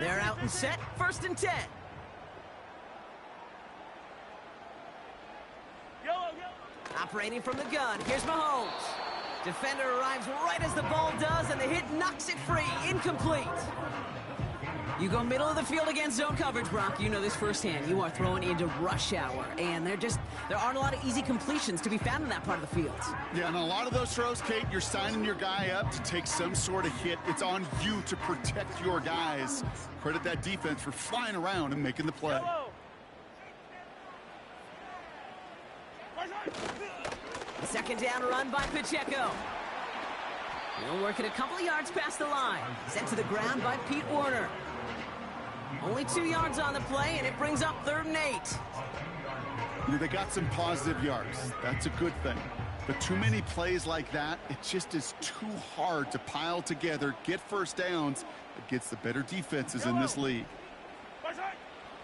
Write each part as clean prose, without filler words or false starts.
They're out and set, 1st and 10. Operating from the gun, here's Mahomes. Defender arrives right as the ball does, and the hit knocks it free, incomplete. You go middle of the field against zone coverage, Brock. You know this firsthand. You are throwing into rush hour, and there aren't a lot of easy completions to be found in that part of the field. Yeah, and a lot of those throws, Kate, you're signing your guy up to take some sort of hit. It's on you to protect your guys. Credit that defense for flying around and making the play. The 2nd down run by Pacheco. He'll work it a couple of yards past the line. Sent to the ground by Pete Werner. Only 2 yards on the play, and it brings up 3rd and 8. They got some positive yards. That's a good thing. But too many plays like that, it just is too hard to pile together, get first downs against the better defenses in this league.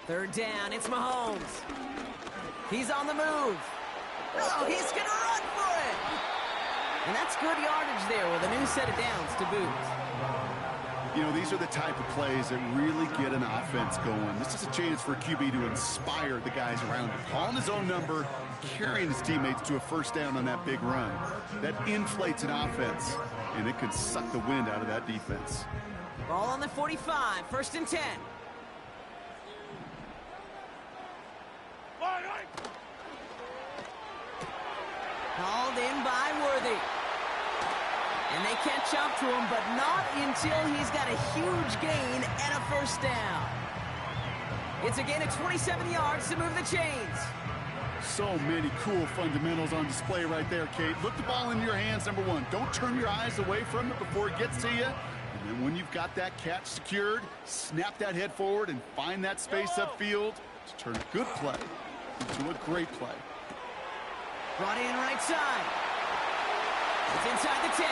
3rd down, it's Mahomes. He's on the move. Oh, he's going to run for it. And that's good yardage there with a new set of downs to boot. You know, these are the type of plays that really get an offense going. This is a chance for a QB to inspire the guys around him. Calling his own number, carrying his teammates to a 1st down on that big run. That inflates an offense, and it can suck the wind out of that defense. Ball on the 45, 1st and 10. Called in by Worthy. And they catch up to him, but not until he's got a huge gain and a 1st down. It's a gain of 27 yards to move the chains. So many cool fundamentals on display right there, Kate. Look the ball in your hands, number one. Don't turn your eyes away from it before it gets to you. And then when you've got that catch secured, snap that head forward and find that space upfield to turn a good play into a great play. Brought in right side. It's inside the 10.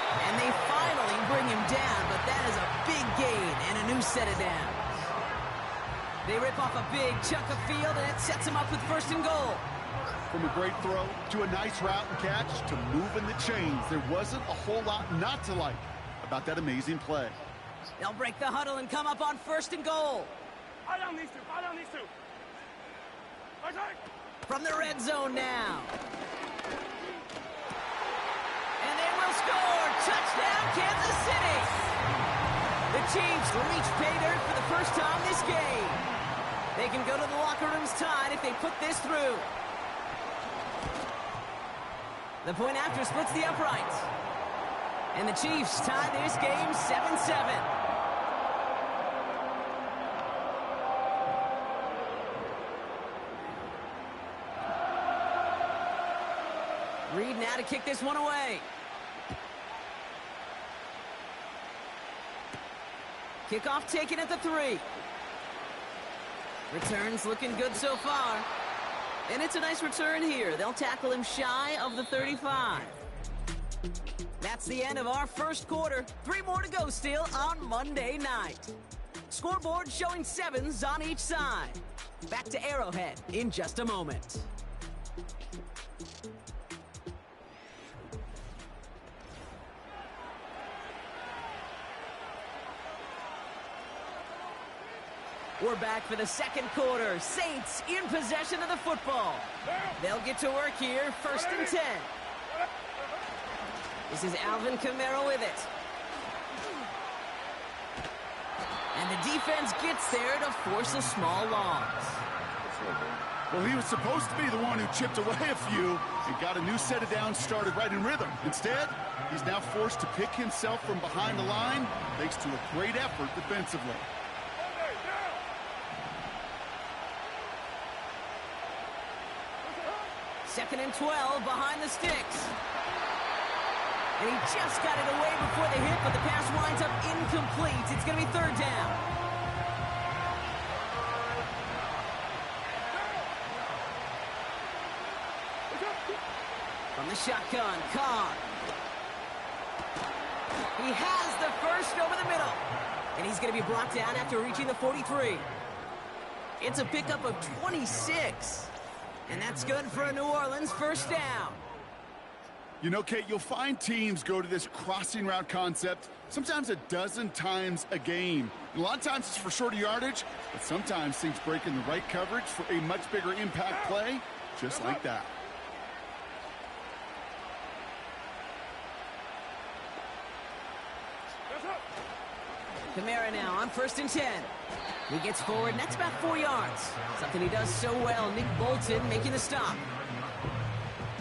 And they finally bring him down, but that is a big gain and a new set of downs. They rip off a big chunk of field, and it sets him up with 1st and goal. From a great throw to a nice route and catch to moving the chains, there wasn't a whole lot not to like about that amazing play. They'll break the huddle and come up on 1st and goal. From the red zone now. And they will score. Touchdown, Kansas City. The Chiefs reach pay dirt for the first time this game. They can go to the locker rooms tied if they put this through. The point after splits the uprights. And the Chiefs tie this game 7-7. Reed now to kick this one away. Kickoff taken at the 3. Returns looking good so far. And it's a nice return here. They'll tackle him shy of the 35. That's the end of our 1st quarter. 3 more to go still on Monday night. Scoreboard showing 7s on each side. Back to Arrowhead in just a moment. We're back for the 2nd quarter. Saints in possession of the football. They'll get to work here, 1st and 10. This is Alvin Kamara with it. And the defense gets there to force a small loss. Well, he was supposed to be the one who chipped away a few and got a new set of downs started right in rhythm. Instead, he's now forced to pick himself from behind the line thanks to a great effort defensively. 2nd and 12 behind the sticks. And he just got it away before the hit, but the pass winds up incomplete. It's going to be 3rd down. From the shotgun, Carr. He has the 1st over the middle. And he's going to be brought down after reaching the 43. It's a pickup of 26. And that's good for a New Orleans 1st down. You know, Kate, you'll find teams go to this crossing route concept sometimes a dozen times a game. And a lot of times it's for shorter yardage, but sometimes things break in the right coverage for a much bigger impact play, just like that. Kamara now on 1st and 10. He gets forward, and that's about 4 yards. Something he does so well. Nick Bolton making the stop.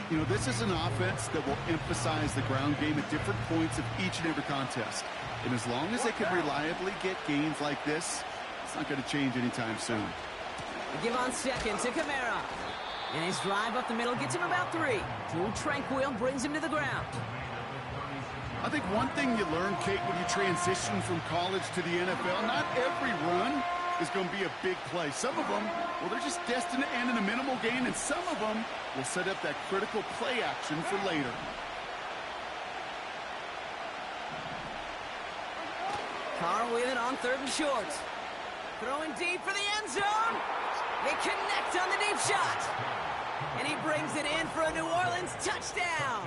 You know, this is an offense that will emphasize the ground game at different points of each and every contest. And as long as they can reliably get gains like this, it's not going to change anytime soon. They give on 2nd to Kamara. And his drive up the middle gets him about 3. Too tranquil, brings him to the ground. I think one thing you learn, Kate, when you transition from college to the NFL, not every run is going to be a big play. Some of them, well, they're just destined to end in a minimal gain, and some of them will set up that critical play action for later. Carr with it on 3rd and short. Throwing deep for the end zone. They connect on the deep shot. And he brings it in for a New Orleans touchdown.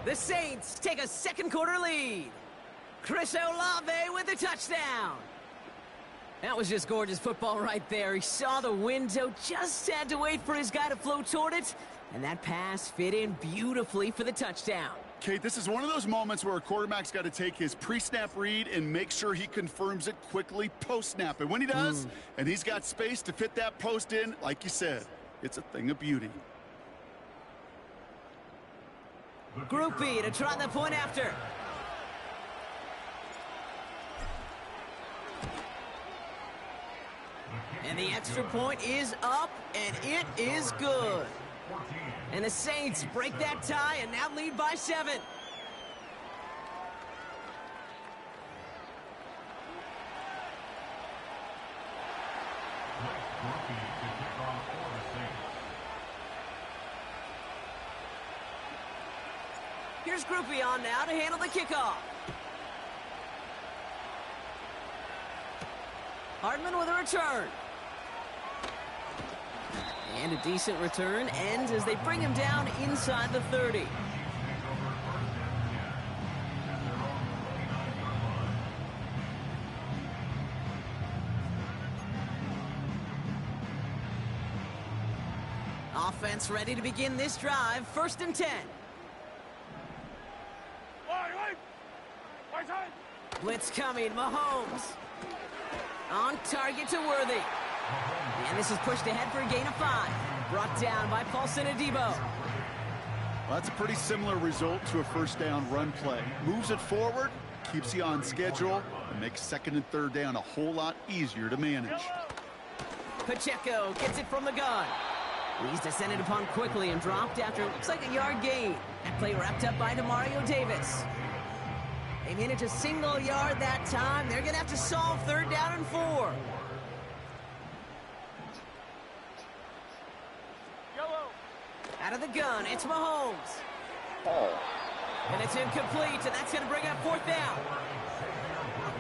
The Saints take a 2nd quarter lead. Chris Olave with the touchdown. That was just gorgeous football right there. He saw the window, just had to wait for his guy to float toward it, and that pass fit in beautifully for the touchdown. Kate, this is one of those moments where a quarterback's got to take his pre-snap read and make sure he confirms it quickly post-snap. And when he does, and he's got space to fit that post in, like you said, it's a thing of beauty. Group B to try the point after. And the extra point is up, and it is good. And the Saints break that tie and now lead by 7. Here's Group B on now to handle the kickoff. Hardman with a return. And a decent return ends as they bring him down inside the 30. Offense ready to begin this drive. 1st and 10. Blitz coming, Mahomes. On target to Worthy. And this is pushed ahead for a gain of 5. Brought down by Paulson Adebo. Well, that's a pretty similar result to a 1st down run play. Moves it forward, keeps you on schedule, and makes 2nd and 3rd down a whole lot easier to manage. Pacheco gets it from the gun. He's descended upon quickly and dropped after looks like a yard gain. That play wrapped up by Demario Davis. They managed a single yard that time. They're going to have to solve 3rd down and 4. Out of the gun, it's Mahomes. And it's incomplete, and that's going to bring up 4th down.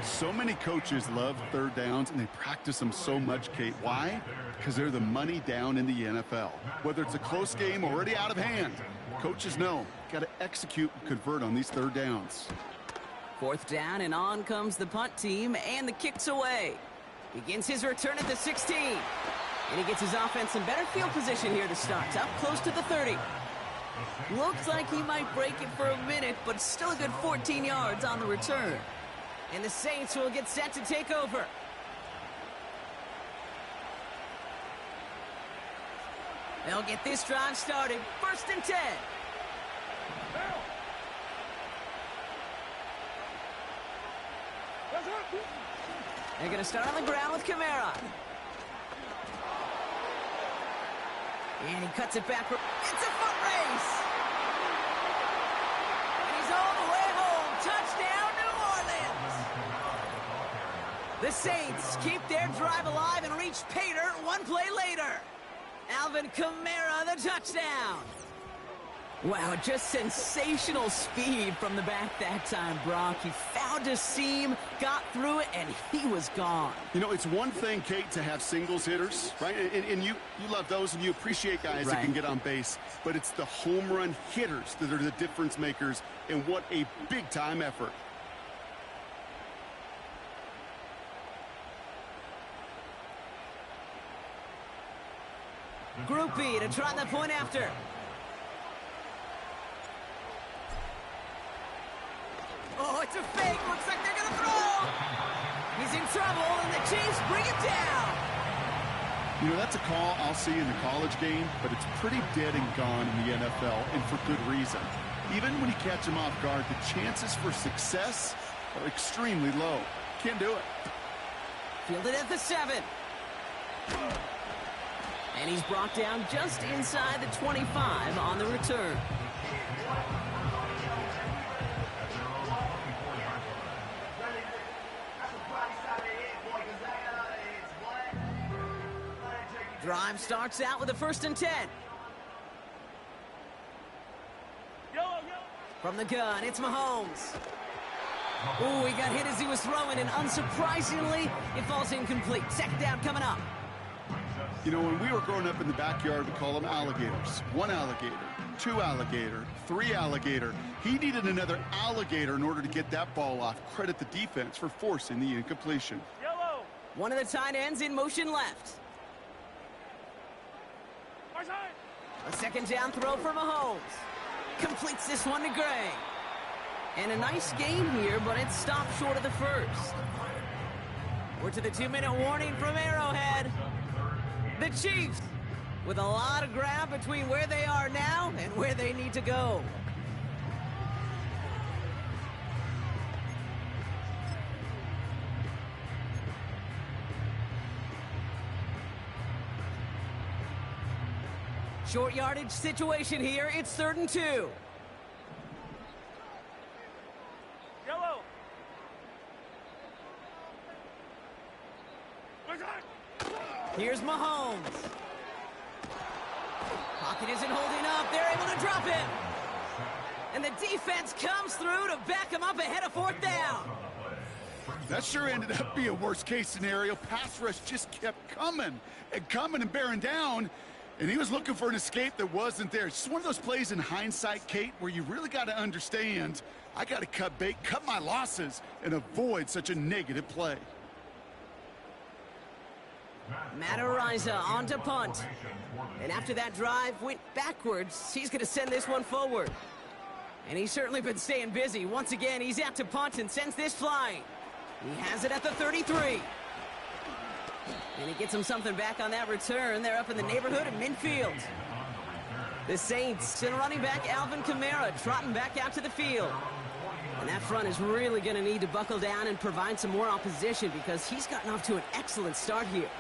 So many coaches love 3rd downs, and they practice them so much, Kate. Why? Because they're the money down in the NFL. Whether it's a close game already out of hand, coaches know, got to execute and convert on these 3rd downs. 4th down, and on comes the punt team, and the kick's away. Begins his return at the 16. And he gets his offense in better field position here to start, up close to the 30. Looks like he might break it for a minute, but still a good 14 yards on the return. And the Saints will get set to take over. They'll get this drive started. 1st and 10. They're going to start on the ground with Kamara. And he cuts it back. It's a foot race. And he's all the way home. Touchdown, New Orleans. The Saints keep their drive alive and reach pay dirt 1 play later. Alvin Kamara, the touchdown. Wow, just sensational speed from the back that time, Brock. He found a seam, got through it, and he was gone. You know, it's one thing, Kate, to have singles hitters, right? And you love those, and you appreciate guys that can get on base. But it's the home run hitters that are the difference makers, and what a big-time effort. Rupee to try the point after. Oh, it's a fake. Looks like they're going to throw. He's in trouble, and the Chiefs bring him down. You know, that's a call I'll see in the college game, but it's pretty dead and gone in the NFL, and for good reason. Even when you catch him off guard, the chances for success are extremely low. Can't do it. Fielded at the 7. And he's brought down just inside the 25 on the return. Drive starts out with a 1st and 10. From the gun, it's Mahomes. Ooh, he got hit as he was throwing, and unsurprisingly, it falls incomplete. 2nd down coming up. You know, when we were growing up in the backyard, we call them alligators. 1 alligator, 2 alligator, 3 alligator. He needed another alligator in order to get that ball off. Credit the defense for forcing the incompletion. One of the tight ends in motion left. A 2nd down throw for Mahomes. Completes this one to Gray. And a nice game here, but it stopped short of the 1st. We're to the 2-minute warning from Arrowhead. The Chiefs with a lot of ground between where they are now and where they need to go. Short yardage situation here. It's 3rd and 2. Here's Mahomes. Pocket isn't holding up. They're able to drop him. And the defense comes through to back him up ahead of 4th down. That sure ended up being a worst-case scenario. Pass rush just kept coming and bearing down. And he was looking for an escape that wasn't there. It's just one of those plays in hindsight, Kate, where you really got to understand, I got to cut bait, cut my losses, and avoid such a negative play. Matt Ariza on to punt. And after that drive went backwards, he's going to send this one forward. And he's certainly been staying busy. Once again, he's out to punt and sends this flying. He has it at the 33. And he gets him something back on that return. They're up in the neighborhood of midfield. The Saints and running back Alvin Kamara trotting back out to the field. And that front is really going to need to buckle down and provide some more opposition because he's gotten off to an excellent start here.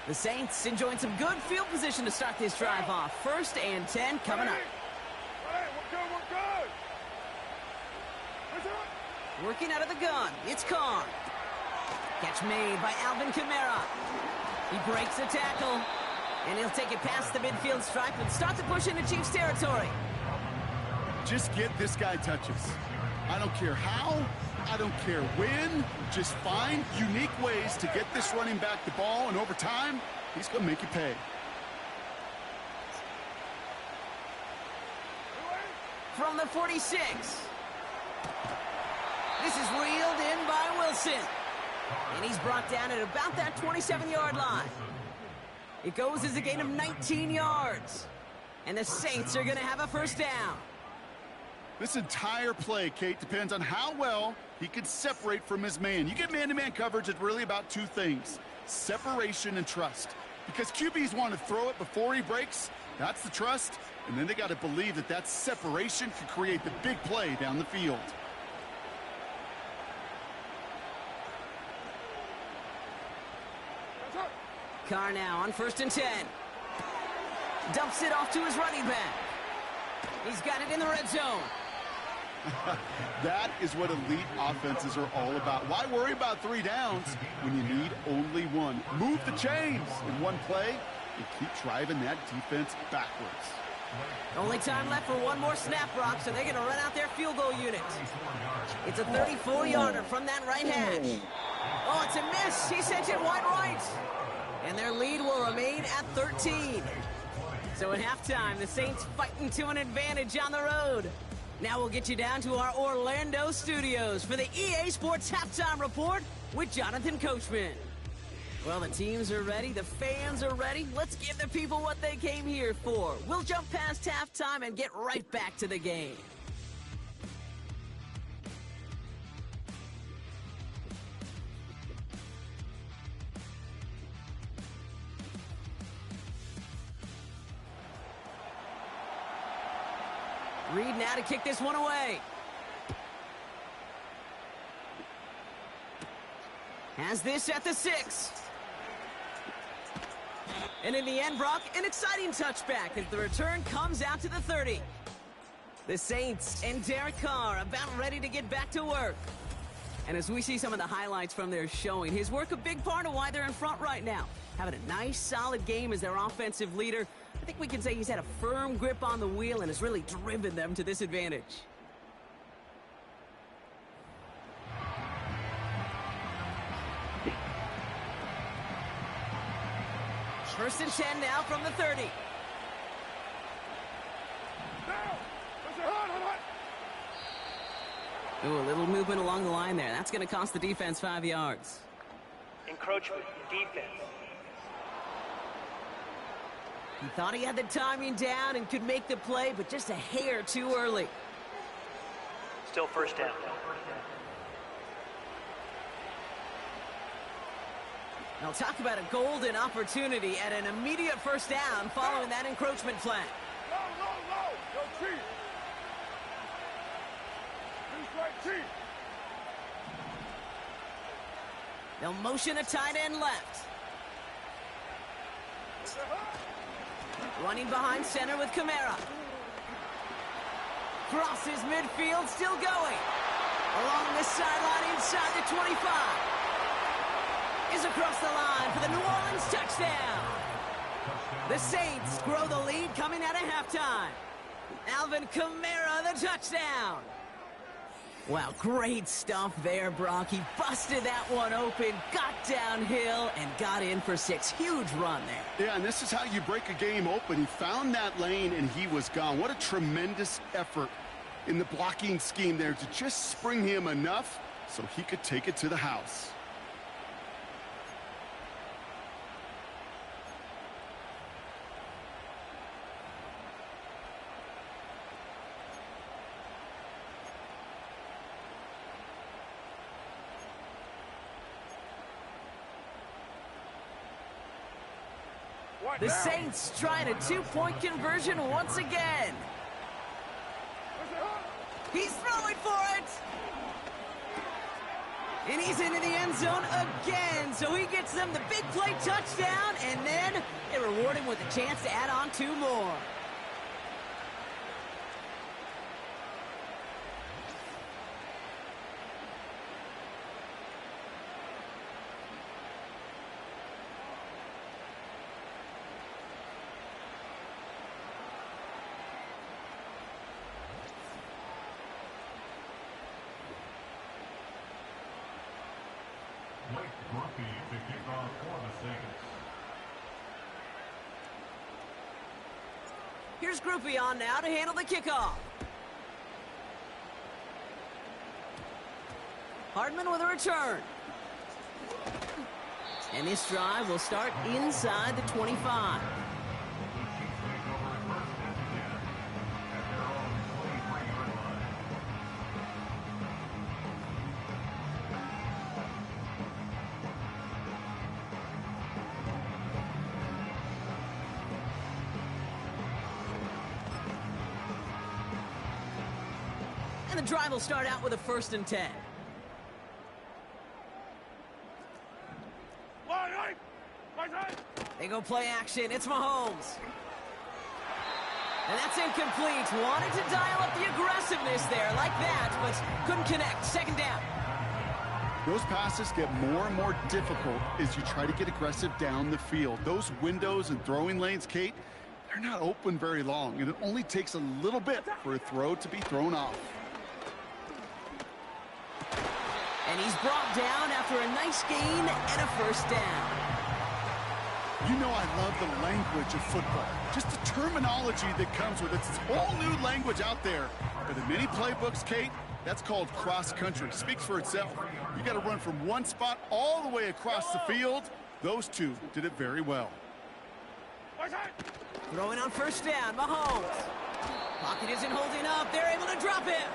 The Saints enjoying some good field position to start this drive off. 1st and 10 coming up. Working out of the gun, it's Carr. Catch made by Alvin Kamara. He breaks the tackle, and he'll take it past the midfield stripe and start to push into Chiefs territory. Just get this guy touches. I don't care how, I don't care when. Just find unique ways to get this running back the ball, and over time, he's going to make you pay. From the 46. This is reeled in by Wilson. And he's brought down at about that 27-yard line. It goes as a gain of 19 yards. And the Saints are going to have a 1st down. This entire play, Kate, depends on how well he can separate from his man. You get man-to-man coverage, it's really about 2 things: separation and trust. Because QBs want to throw it before he breaks. That's the trust. And then they got to believe that that separation can create the big play down the field. Carr now on 1st and 10. Dumps it off to his running back. He's got it in the red zone. That is what elite offenses are all about. Why worry about 3 downs when you need only 1? Move the chains in one play and keep driving that defense backwards. Only time left for one more snap, Brock, so they're going to run out their field goal unit. It's a 34-yarder from that right hash. Oh, it's a miss. He sent it wide right. And their lead will remain at 13. So at halftime, the Saints fighting to an advantage on the road. Now we'll get you down to our Orlando studios for the EA Sports Halftime Report with Jonathan Coachman. Well, the teams are ready. The fans are ready. Let's give the people what they came here for. We'll jump past halftime and get right back to the game. Reed now to kick this one away. Has this at the 6. And in the end, Brock, an exciting touchback as the return comes out to the 30. The Saints and Derek Carr about ready to get back to work. And as we see some of the highlights from their showing, his work a big part of why they're in front right now. Having a nice, solid game as their offensive leader. I think we can say he's had a firm grip on the wheel and has really driven them to this advantage. First and 10 now from the 30. Ooh, a little movement along the line there. That's going to cost the defense 5 yards. Encroachment, defense. He thought he had the timing down and could make the play, but just a hair too early. Still first down. Now talk about a golden opportunity at an immediate first down following that encroachment flag. Go Chief. He's right, Chief. They'll motion a tight end left. Running behind center with Kamara. Crosses midfield, still going. Along the sideline inside the 25. Is across the line for the New Orleans touchdown. The Saints grow the lead coming out of halftime. Alvin Kamara, the touchdown. Wow, great stuff there, Brock. He busted that one open, got downhill, and got in for 6. Huge run there. Yeah, and this is how you break a game open. He found that lane, and he was gone. What a tremendous effort in the blocking scheme there to just spring him enough so he could take it to the house. The Saints trying a 2-point conversion once again. He's throwing for it. And he's into the end zone again. So he gets them the big play touchdown, and then they reward him with a chance to add on 2 more. To kick off for the Saints. Here's Groupie on now to handle the kickoff. Hardman with a return. And this drive will start inside the 25. And the drive will start out with a 1st and 10. They go play action. It's Mahomes. And that's incomplete. Wanted to dial up the aggressiveness there like that, but couldn't connect. 2nd down. Those passes get more and more difficult as you try to get aggressive down the field. Those windows and throwing lanes, Kate, they're not open very long, and it only takes a little bit for a throw to be thrown off. And he's brought down after a nice gain and a 1st down. You know I love the language of football. Just the terminology that comes with it. It's a whole new language out there. But in many playbooks, Kate, that's called cross country. Speaks for itself. You got to run from one spot all the way across the field. Those two did it very well. Throwing on first down, Mahomes. Pocket isn't holding up. They're able to drop him.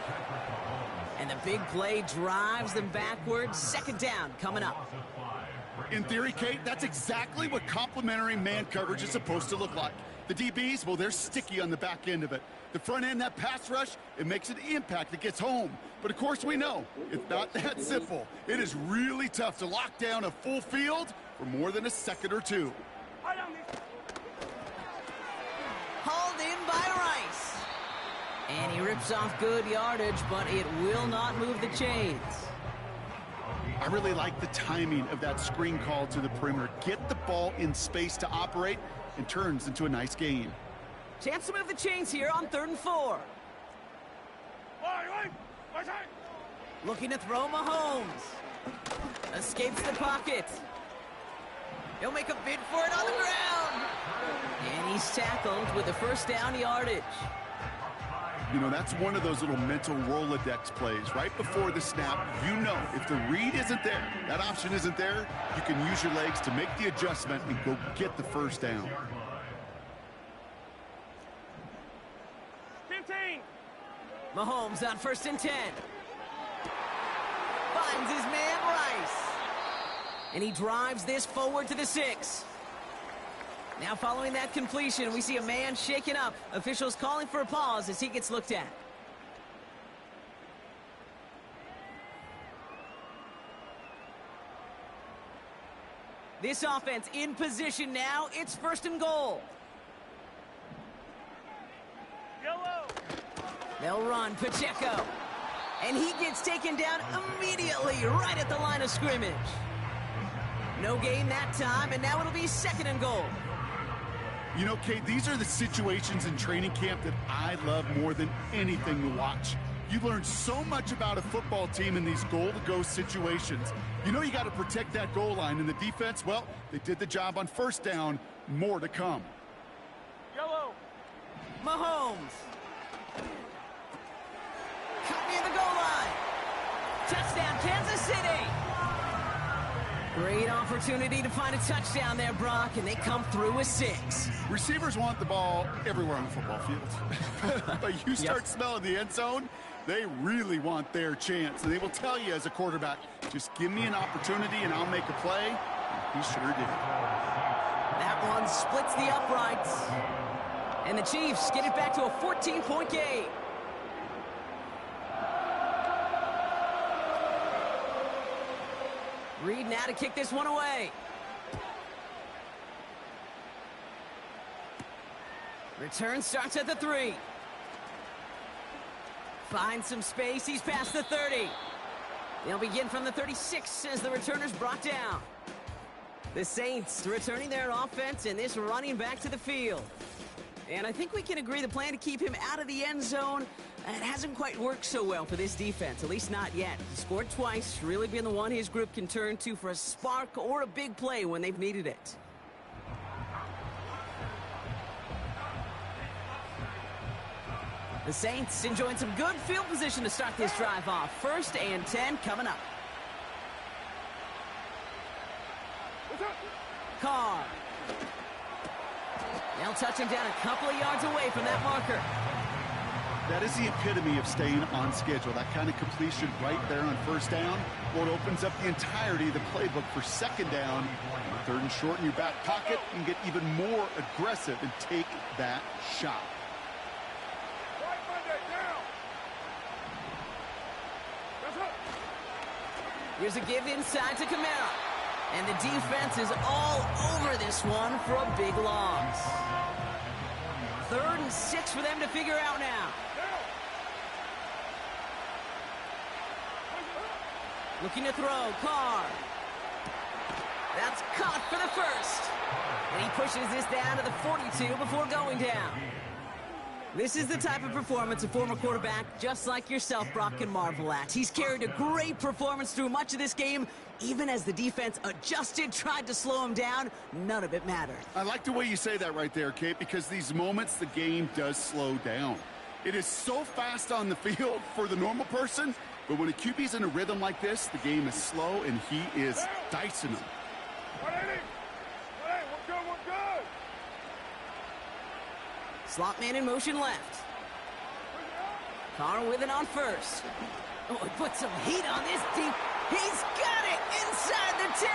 And the big play drives them backwards. Second down coming up. In theory, Kate, that's exactly what complementary man coverage is supposed to look like. The DBs, well, they're sticky on the back end of it. The front end, that pass rush, it makes an impact that gets home. But, of course, we know it's not that simple. It is really tough to lock down a full field for more than a second or two. Hauled in by Rice. And he rips off good yardage, but it will not move the chains. I really like the timing of that screen call to the perimeter. Get the ball in space to operate and turns into a nice gain. Chance to move the chains here on 3rd and 4. Looking to throw Mahomes. Escapes the pocket. He'll make a bid for it on the ground. And he's tackled with the first down yardage. You know, that's one of those little mental Rolodex plays. Right before the snap, you know if the read isn't there, that option isn't there, you can use your legs to make the adjustment and go get the first down. 15. Mahomes on 1st and 10. Finds his man Rice. And he drives this forward to the 6. Now following that completion, we see a man shaken up. Officials calling for a pause as he gets looked at. This offense in position now. It's 1st and goal. Yellow. They'll run Pacheco. And he gets taken down immediately right at the line of scrimmage. No gain that time, and now it'll be 2nd and goal. You know, Kate, these are the situations in training camp that I love more than anything to watch. You learn so much about a football team in these goal-to-go situations. You know you got to protect that goal line, and the defense, well, they did the job on 1st down. More to come. Yellow. Mahomes. Caught near the goal line. Touchdown, Kansas City. Great opportunity to find a touchdown there, Brock, and they come through with 6. Receivers want the ball everywhere on the football field. But you start smelling the end zone, they really want their chance. And they will tell you as a quarterback, just give me an opportunity and I'll make a play. And he sure did. That one splits the uprights. And the Chiefs get it back to a 14-point game. Reed now to kick this one away. Return starts at the 3. Finds some space. He's past the 30. They'll begin from the 36 as the returner's brought down. The Saints returning their offense and this running back to the field. And I think we can agree the plan to keep him out of the end zone, it hasn't quite worked so well for this defense, at least not yet. He scored twice, really been the one his group can turn to for a spark or a big play when they've needed it. The Saints enjoying some good field position to start this drive off. 1st and 10 coming up. Carr. They'll touch him down a couple of yards away from that marker. That is the epitome of staying on schedule. That kind of completion right there on 1st down. Well, it opens up the entirety of the playbook for 2nd down. 3rd and short in your back pocket. You can get even more aggressive and take that shot. Here's a give inside to Kamara. And the defense is all over this one for a big loss. 3rd and 6 for them to figure out now. Looking to throw, Carr. That's caught for the 1st. And he pushes this down to the 42 before going down. This is the type of performance a former quarterback just like yourself, Brock, can marvel at. He's carried a great performance through much of this game. Even as the defense adjusted, tried to slow him down, none of it mattered. I like the way you say that right there, Kate, because these moments the game does slow down. It is so fast on the field for the normal person, but when a QB's in a rhythm like this, the game is slow and he is dicing them. Slot man in motion left. Carr with it on first. Oh, he put some heat on this deep. He's got it inside the 10.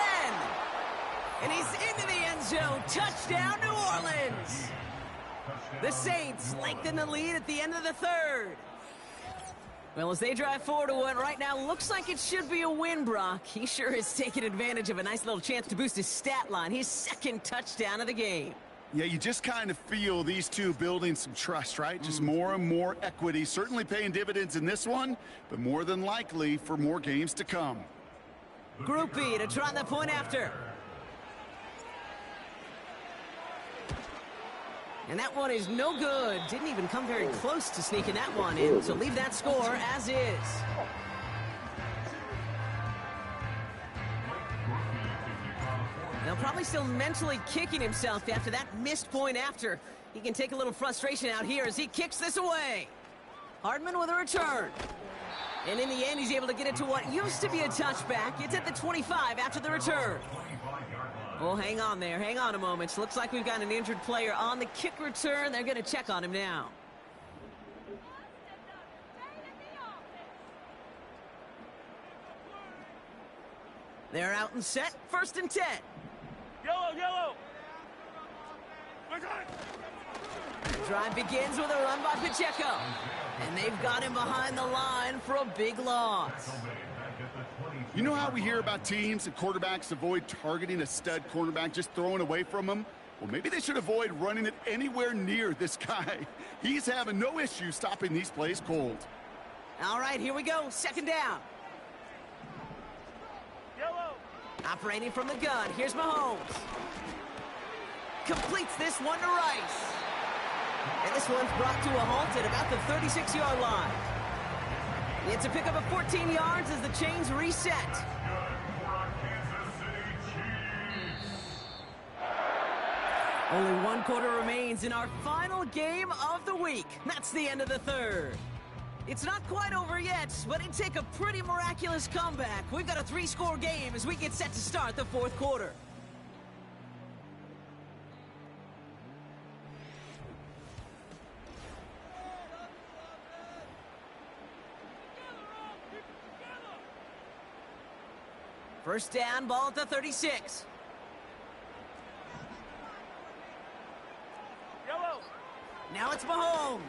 And he's into the end zone. Touchdown, New Orleans. The Saints lengthen the lead at the end of the third. Well, as they drive forward to what right now looks like it should be a win, Brock. He sure has taken advantage of a nice little chance to boost his stat line. His second touchdown of the game. Yeah, you just kind of feel these two building some trust, right? Just more and more equity. Certainly paying dividends in this one, but more than likely for more games to come. Group B to try the point after. And that one is no good. Didn't even come very close to sneaking that one in. So leave that score as is. Now probably still mentally kicking himself after that missed point after. He can take a little frustration out here as he kicks this away. Hardman with a return. And in the end, he's able to get it to what used to be a touchback. It's at the 25 after the return. Well, hang on there. Hang on a moment. Looks like we've got an injured player on the kick return. They're going to check on him now. They're out and set. 1st and 10. Yellow. The drive begins with a run by Pacheco. And they've got him behind the line for a big loss. You know how we hear about teams and quarterbacks avoid targeting a stud cornerback, just throwing away from him? Well, maybe they should avoid running it anywhere near this guy. He's having no issue stopping these plays cold. All right, here we go. 2nd down. Yellow. Operating from the gun. Here's Mahomes. Completes this one to Rice. And this one's brought to a halt at about the 36-yard line. It's a pickup of 14 yards as the chains reset. Only 1 quarter remains in our final game of the week. That's the end of the third. It's not quite over yet, but it'd take a pretty miraculous comeback. We've got a 3-score game as we get set to start the 4th quarter. First down, ball at the 36. Yellow. Now it's Mahomes.